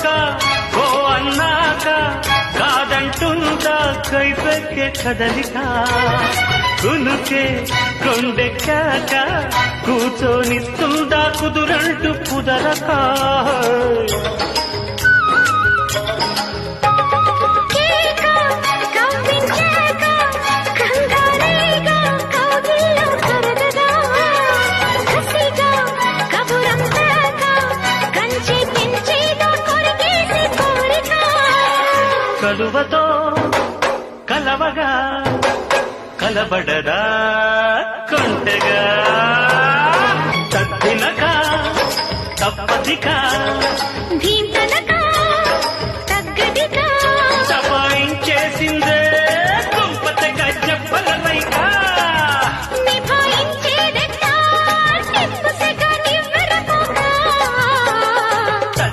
అన్నాక ఓ అన్నాక కాదంటుందా కైపెక్కే కదలిక కునుకే కొండెక్కాక కూర్చొనిస్తుందా కుదురంటూ కుదరక కలువతో కలవగా కలబడదా కొంటగా తప్పినక తప్పదిక